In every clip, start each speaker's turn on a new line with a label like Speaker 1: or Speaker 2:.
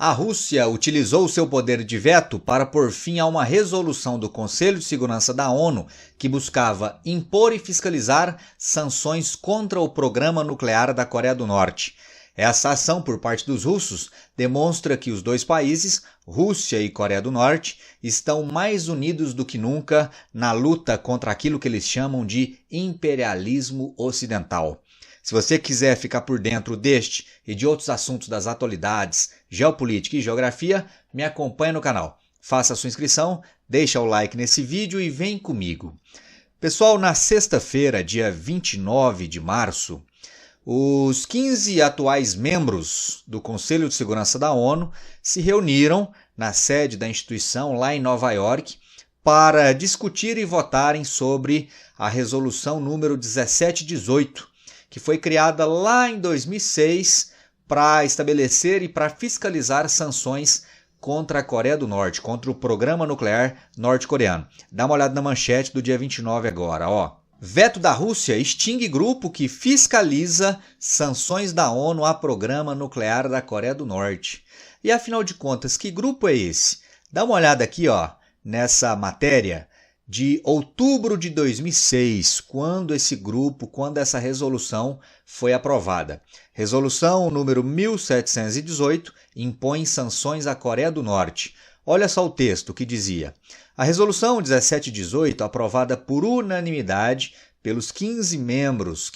Speaker 1: A Rússia utilizou seu poder de veto para pôr fim a uma resolução do Conselho de Segurança da ONU que buscava impor e fiscalizar sanções contra o programa nuclear da Coreia do Norte. Essa ação por parte dos russos demonstra que os dois países, Rússia e Coreia do Norte, estão mais unidos do que nunca na luta contra aquilo que eles chamam de imperialismo ocidental. Se você quiser ficar por dentro deste e de outros assuntos das atualidades, geopolítica e geografia, me acompanhe no canal. Faça a sua inscrição, deixa o like nesse vídeo e vem comigo. Pessoal, na sexta-feira, dia 29 de março, os 15 atuais membros do Conselho de Segurança da ONU se reuniram na sede da instituição lá em Nova York para discutir e votarem sobre a resolução número 1718, que foi criada lá em 2006 para estabelecer e para fiscalizar sanções contra a Coreia do Norte, contra o programa nuclear norte-coreano. Dá uma olhada na manchete do dia 29 agora, ó. Veto da Rússia extingue grupo que fiscaliza sanções da ONU a programa nuclear da Coreia do Norte. E afinal de contas, que grupo é esse? Dá uma olhada aqui, ó, nessa matéria de outubro de 2006, quando essa resolução foi aprovada. Resolução número 1718 impõe sanções à Coreia do Norte. Olha só o texto que dizia: a resolução 1718, aprovada por unanimidade pelos 15 membros,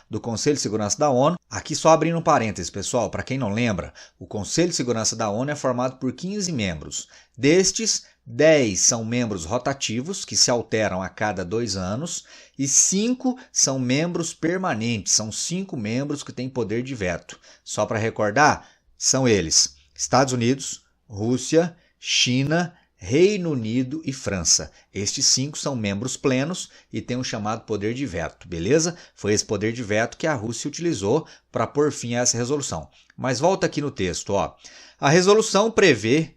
Speaker 1: do Conselho de Segurança da ONU. Aqui só abrindo um parênteses, pessoal, para quem não lembra, o Conselho de Segurança da ONU é formado por 15 membros. Destes, 10 são membros rotativos, que se alteram a cada 2 anos, e 5 são membros permanentes, são 5 membros que têm poder de veto. Só para recordar, são eles: Estados Unidos, Rússia, China, Reino Unido e França. Estes 5 são membros plenos e têm um chamado poder de veto, beleza? Foi esse poder de veto que a Rússia utilizou para pôr fim a essa resolução. Mas volta aqui no texto, ó. A resolução previa,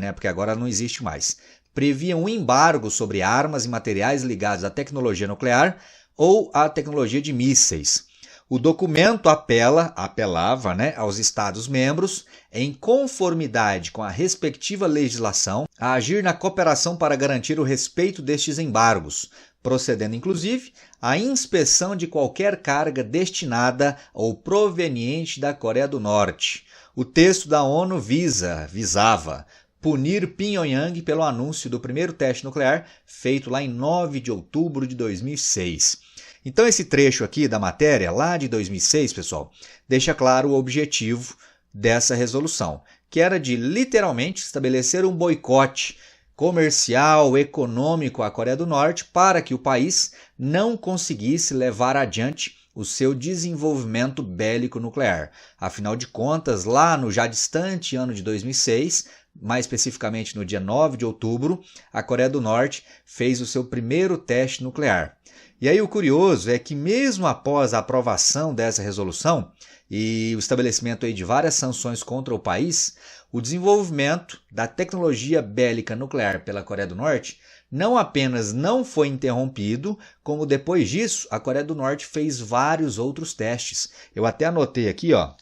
Speaker 1: né? Porque agora não existe mais. Previa um embargo sobre armas e materiais ligados à tecnologia nuclear ou à tecnologia de mísseis. O documento apelava, né, aos Estados-membros, em conformidade com a respectiva legislação, a agir na cooperação para garantir o respeito destes embargos, procedendo inclusive à inspeção de qualquer carga destinada ou proveniente da Coreia do Norte. O texto da ONU visava punir Pyongyang pelo anúncio do primeiro teste nuclear feito lá em 9 de outubro de 2006. Então esse trecho aqui da matéria, lá de 2006, pessoal, deixa claro o objetivo dessa resolução, que era de literalmente estabelecer um boicote comercial, econômico à Coreia do Norte para que o país não conseguisse levar adiante o seu desenvolvimento bélico nuclear. Afinal de contas, lá no já distante ano de 2006, mais especificamente no dia 9 de outubro, a Coreia do Norte fez o seu primeiro teste nuclear. E aí o curioso é que mesmo após a aprovação dessa resolução e o estabelecimento aí de várias sanções contra o país, o desenvolvimento da tecnologia bélica nuclear pela Coreia do Norte não apenas não foi interrompido, como depois disso a Coreia do Norte fez vários outros testes. Eu até anotei aqui, ó,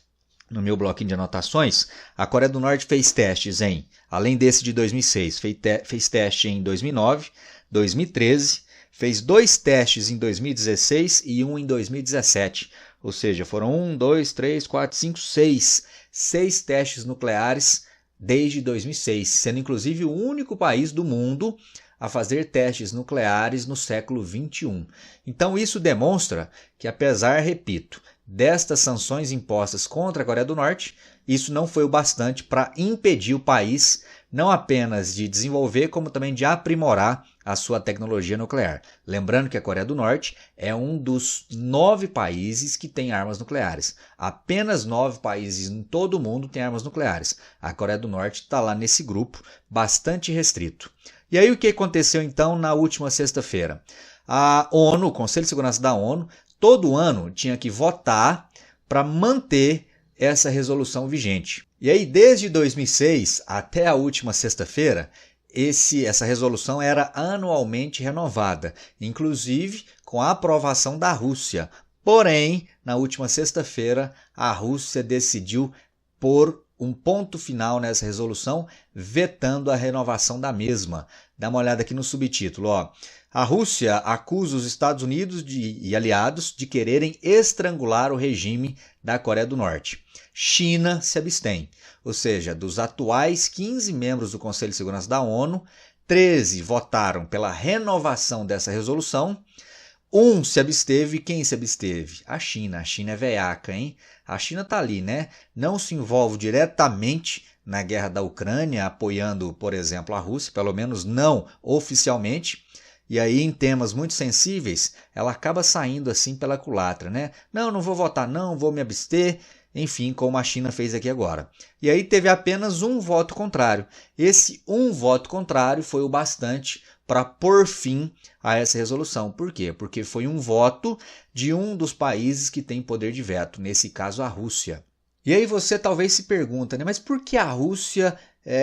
Speaker 1: no meu bloquinho de anotações, a Coreia do Norte fez testes além desse de 2006, fez teste em 2009, 2013, fez 2 testes em 2016 e 1 em 2017. Ou seja, foram 6 testes nucleares desde 2006, sendo inclusive o único país do mundo a fazer testes nucleares no século XXI. Então isso demonstra que, apesar, repito, destas sanções impostas contra a Coreia do Norte, isso não foi o bastante para impedir o país não apenas de desenvolver, como também de aprimorar a sua tecnologia nuclear. Lembrando que a Coreia do Norte é um dos 9 países que tem armas nucleares. Apenas 9 países em todo o mundo têm armas nucleares. A Coreia do Norte está lá nesse grupo bastante restrito. E aí o que aconteceu então na última sexta-feira? A ONU, o Conselho de Segurança da ONU, todo ano tinha que votar para manter essa resolução vigente. E aí, desde 2006 até a última sexta-feira, essa resolução era anualmente renovada, inclusive com a aprovação da Rússia. Porém, na última sexta-feira, a Rússia decidiu pôr um ponto final nessa resolução, vetando a renovação da mesma. Dá uma olhada aqui no subtítulo, ó. A Rússia acusa os Estados Unidos e aliados de quererem estrangular o regime da Coreia do Norte. China se abstém, ou seja, dos atuais 15 membros do Conselho de Segurança da ONU, 13 votaram pela renovação dessa resolução, um se absteve. Quem se absteve? A China. A China é veiaca, hein? A China tá ali, né? Não se envolve diretamente na guerra da Ucrânia, apoiando, por exemplo, a Rússia, pelo menos não oficialmente. E aí, em temas muito sensíveis, ela acaba saindo assim pela culatra, né? Não vou votar não, vou me abster. Enfim, como a China fez aqui agora. E aí teve apenas um voto contrário. Esse um voto contrário foi o bastante para pôr fim a essa resolução. Por quê? Porque foi um voto de um dos países que tem poder de veto, nesse caso a Rússia. E aí você talvez se pergunta, né? Mas por que a Rússia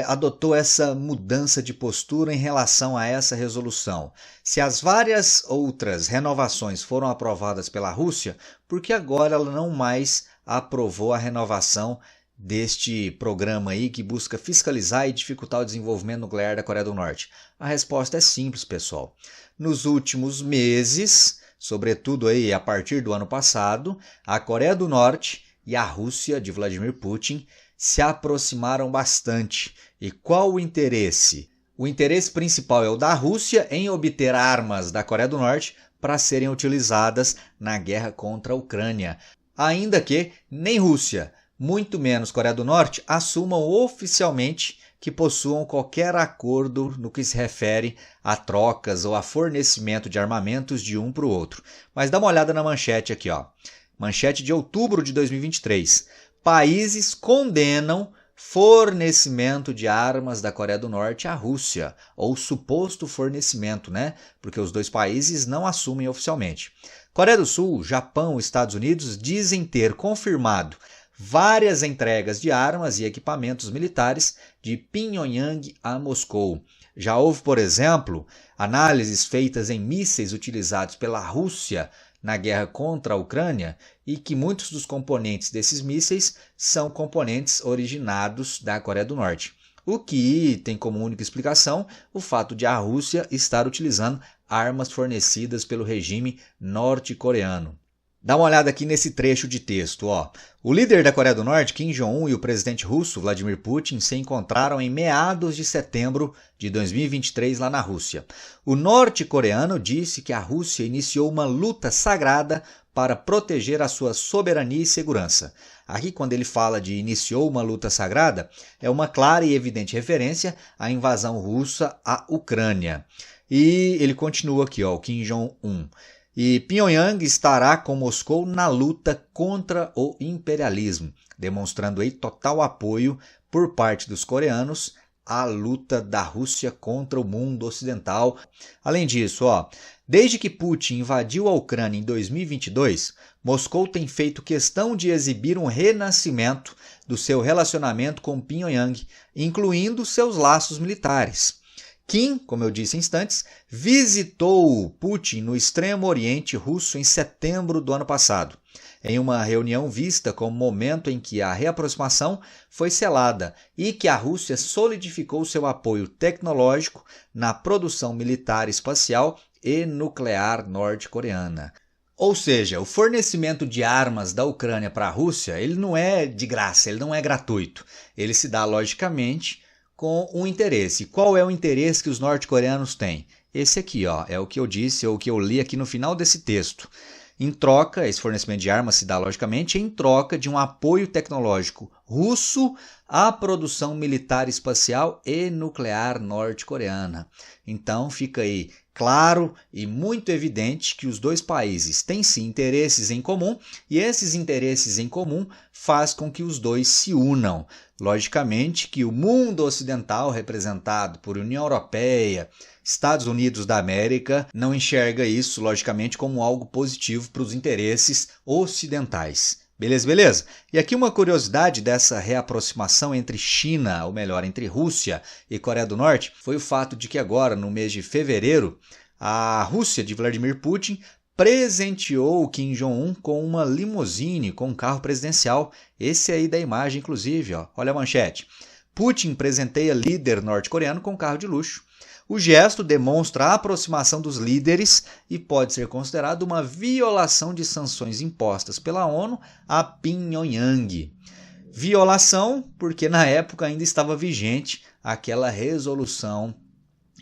Speaker 1: adotou essa mudança de postura em relação a essa resolução? Se as várias outras renovações foram aprovadas pela Rússia, por que agora ela não mais aprovou a renovação deste programa aí que busca fiscalizar e dificultar o desenvolvimento nuclear da Coreia do Norte? A resposta é simples, pessoal. Nos últimos meses, sobretudo aí a partir do ano passado, a Coreia do Norte e a Rússia de Vladimir Putin se aproximaram bastante. E qual o interesse? O interesse principal é o da Rússia em obter armas da Coreia do Norte para serem utilizadas na guerra contra a Ucrânia. Ainda que nem Rússia, muito menos Coreia do Norte, assumam oficialmente que possuam qualquer acordo no que se refere a trocas ou a fornecimento de armamentos de um para o outro. Mas dá uma olhada na manchete aqui, ó. Manchete de outubro de 2023. Países condenam fornecimento de armas da Coreia do Norte à Rússia, ou suposto fornecimento, né? Porque os dois países não assumem oficialmente. Coreia do Sul, Japão e Estados Unidos dizem ter confirmado várias entregas de armas e equipamentos militares de Pyongyang a Moscou. Já houve, por exemplo, análises feitas em mísseis utilizados pela Rússia na guerra contra a Ucrânia e que muitos dos componentes desses mísseis são componentes originados da Coreia do Norte. O que tem como única explicação o fato de a Rússia estar utilizando armas fornecidas pelo regime norte-coreano. Dá uma olhada aqui nesse trecho de texto, ó. O líder da Coreia do Norte, Kim Jong-un, e o presidente russo, Vladimir Putin, se encontraram em meados de setembro de 2023 lá na Rússia. O norte-coreano disse que a Rússia iniciou uma luta sagrada para proteger a sua soberania e segurança. Aqui, quando ele fala de iniciou uma luta sagrada, é uma clara e evidente referência à invasão russa à Ucrânia. E ele continua aqui, ó, o Kim Jong-un. E Pyongyang estará com Moscou na luta contra o imperialismo, demonstrando aí total apoio por parte dos coreanos à luta da Rússia contra o mundo ocidental. Além disso, ó, desde que Putin invadiu a Ucrânia em 2022, Moscou tem feito questão de exibir um renascimento do seu relacionamento com Pyongyang, incluindo seus laços militares. Kim, como eu disse em instantes, visitou Putin no extremo oriente russo em setembro do ano passado, em uma reunião vista como momento em que a reaproximação foi selada e que a Rússia solidificou seu apoio tecnológico na produção militar espacial e nuclear norte-coreana. Ou seja, o fornecimento de armas da Ucrânia para a Rússia, ele não é de graça, ele não é gratuito. Ele se dá, logicamente, com um interesse. Qual é o interesse que os norte-coreanos têm? Esse aqui, ó, é o que eu disse ou o que eu li aqui no final desse texto. Em troca, esse fornecimento de armas se dá, logicamente, em troca de um apoio tecnológico russo à produção militar espacial e nuclear norte-coreana. Então, fica aí claro e muito evidente que os dois países têm sim interesses em comum e esses interesses em comum faz com que os dois se unam. Logicamente que o mundo ocidental, representado por União Europeia, Estados Unidos da América, não enxerga isso, logicamente, como algo positivo para os interesses ocidentais. Beleza? E aqui uma curiosidade dessa reaproximação entre China, ou melhor, entre Rússia e Coreia do Norte, foi o fato de que agora, no mês de fevereiro, a Rússia de Vladimir Putin presenteou o Kim Jong-un com uma limusine, com um carro presidencial. Esse aí da imagem, inclusive, ó. Olha a manchete. Putin presenteia líder norte-coreano com carro de luxo. O gesto demonstra a aproximação dos líderes e pode ser considerado uma violação de sanções impostas pela ONU a Pyongyang. Violação porque na época ainda estava vigente aquela resolução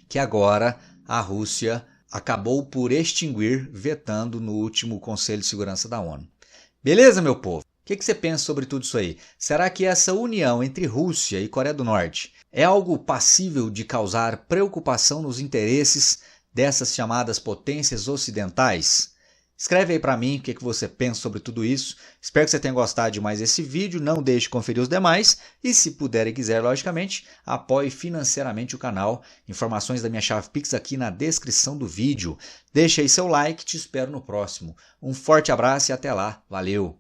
Speaker 1: que agora a Rússia acabou por extinguir, vetando no último Conselho de Segurança da ONU. Beleza, meu povo? O que você pensa sobre tudo isso aí? Será que essa união entre Rússia e Coreia do Norte é algo passível de causar preocupação nos interesses dessas chamadas potências ocidentais? Escreve aí para mim o que você pensa sobre tudo isso. Espero que você tenha gostado de mais esse vídeo. Não deixe de conferir os demais. E se puder e quiser, logicamente, apoie financeiramente o canal. Informações da minha chave Pix aqui na descrição do vídeo. Deixe aí seu like. Te espero no próximo. Um forte abraço e até lá. Valeu!